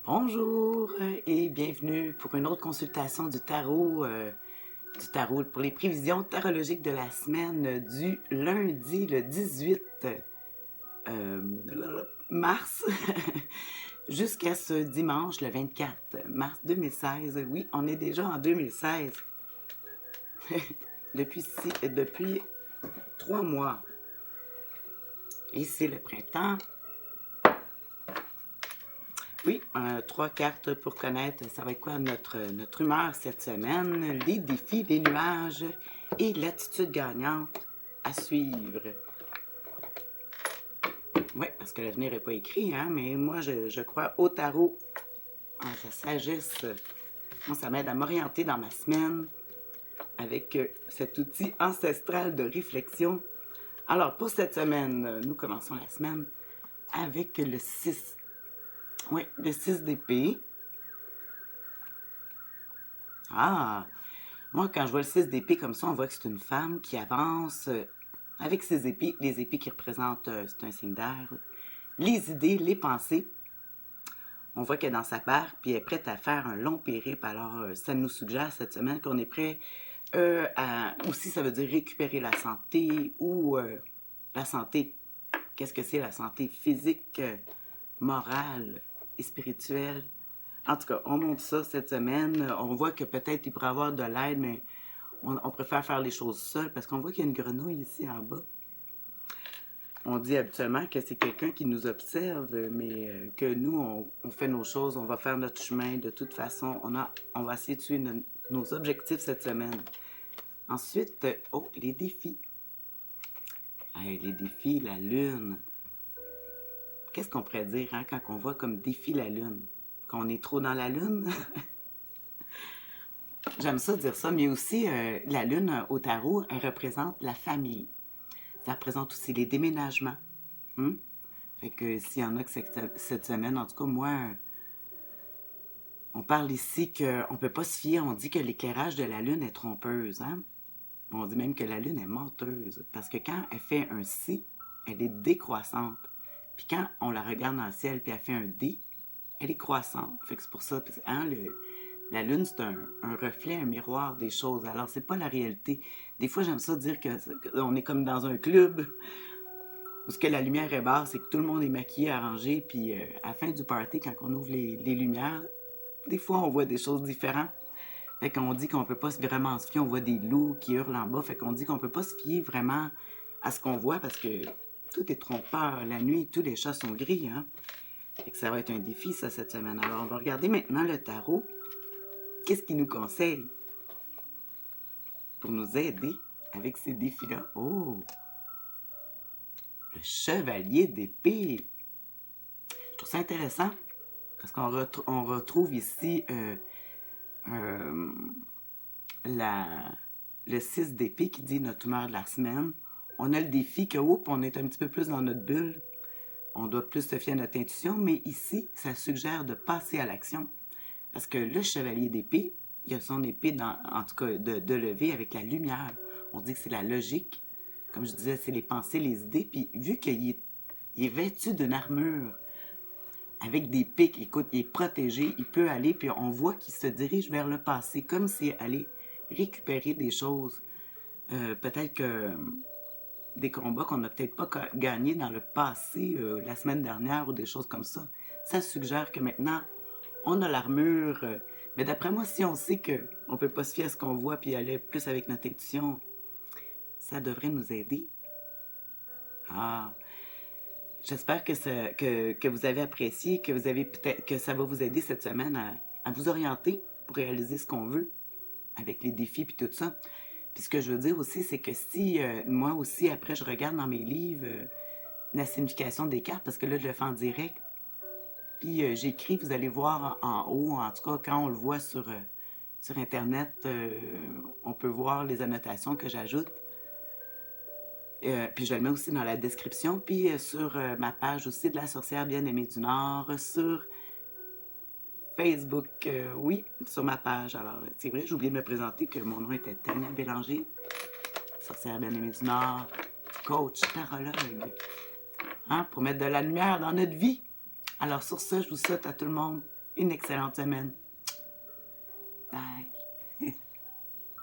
Bonjour et bienvenue pour une autre consultation du tarot pour les prévisions tarologiques de la semaine du lundi le 18 mars jusqu'à ce dimanche le 24 mars 2016. Oui, on est déjà en 2016 depuis 3 mois. Et c'est le printemps. Oui, 3 cartes pour connaître ça va être quoi notre humeur cette semaine, les défis, les nuages et l'attitude gagnante à suivre. Oui, parce que l'avenir n'est pas écrit, hein, mais moi je crois au tarot, en sa sagesse. Moi, ça m'aide à m'orienter dans ma semaine avec cet outil ancestral de réflexion. Alors, pour cette semaine, nous commençons la semaine avec le 6. Oui, le 6 d'épée. Ah, moi, quand je vois le 6 d'épée comme ça, on voit que c'est une femme qui avance avec ses épées. Les épées qui représentent, c'est un signe d'air, les idées, les pensées. On voit qu'elle est dans sa barque, puis elle est prête à faire un long périple. Alors, ça nous suggère cette semaine qu'on est prêt aussi, ça veut dire récupérer la santé ou la santé. Qu'est-ce que c'est la santé physique, morale et spirituelle? En tout cas, on montre ça cette semaine. On voit que peut-être il pourrait y avoir de l'aide, mais on préfère faire les choses seul parce qu'on voit qu'il y a une grenouille ici en bas. On dit habituellement que c'est quelqu'un qui nous observe, mais que nous, on fait nos choses, on va faire notre chemin. De toute façon, on va essayer de suivre nos objectifs cette semaine. Ensuite, les défis. Hey, les défis, la lune. Qu'est-ce qu'on pourrait dire quand on voit comme défi la lune? Qu'on est trop dans la lune? J'aime ça dire ça, mais aussi, la lune au tarot, elle représente la famille. Ça représente aussi les déménagements. Fait que s'il y en a que cette semaine, en tout cas, moi, on parle ici qu'on ne peut pas se fier. On dit que l'éclairage de la lune est trompeuse. Hein? On dit même que la lune est menteuse. Parce que quand elle fait un si, elle est décroissante. Puis quand on la regarde dans le ciel puis elle fait un D, elle est croissante. Fait que c'est pour ça, hein, la lune, c'est un reflet, un miroir des choses. Alors, c'est pas la réalité. Des fois, j'aime ça dire qu'on est comme dans un club où ce que la lumière est basse, c'est que tout le monde est maquillé, arrangé, puis à la fin du party, quand on ouvre les lumières, des fois, on voit des choses différentes. Fait qu'on dit qu'on peut pas vraiment se fier. On voit des loups qui hurlent en bas. Fait qu'on dit qu'on peut pas se fier vraiment à ce qu'on voit parce que tout est trompeur. La nuit, tous les chats sont gris, hein. Fait que ça va être un défi, ça, cette semaine. Alors, on va regarder maintenant le tarot. Qu'est-ce qu'il nous conseille pour nous aider avec ces défis-là? Oh! Le chevalier d'épée. Je trouve ça intéressant parce qu'on retrouve ici le 6 d'épée qui dit notre humeur de la semaine. On a le défi que, on est un petit peu plus dans notre bulle. On doit plus se fier à notre intuition, mais ici, ça suggère de passer à l'action. Parce que le chevalier d'épée, il a son épée, en tout cas, de lever avec la lumière. On dit que c'est la logique. Comme je disais, c'est les pensées, les idées. Puis vu qu'il est vêtu d'une armure avec des pics, écoute, il est protégé, il peut aller, puis on voit qu'il se dirige vers le passé, comme s'il allait récupérer des choses. Peut-être que des combats qu'on n'a peut-être pas gagnés dans le passé, la semaine dernière, ou des choses comme ça. Ça suggère que maintenant, on a l'armure. Mais d'après moi, si on sait qu'on ne peut pas se fier à ce qu'on voit puis aller plus avec notre intuition, ça devrait nous aider. Ah, j'espère que vous avez apprécié, que ça va vous aider cette semaine à vous orienter pour réaliser ce qu'on veut avec les défis puis tout ça. Puis ce que je veux dire aussi, c'est que si moi aussi, après, je regarde dans mes livres la signification des cartes, parce que là, je le fais en direct, puis j'écris, vous allez voir en haut, en tout cas, quand on le voit sur Internet, on peut voir les annotations que j'ajoute. Puis je le mets aussi dans la description. Puis sur ma page aussi de la sorcière bien-aimée du Nord, sur Facebook, oui, sur ma page. Alors, c'est vrai, j'ai oublié de me présenter que mon nom était Tania Bélanger, sorcière bien-aimée du Nord, coach, tarologue, hein, pour mettre de la lumière dans notre vie. Alors sur ça, je vous souhaite à tout le monde une excellente semaine. Bye!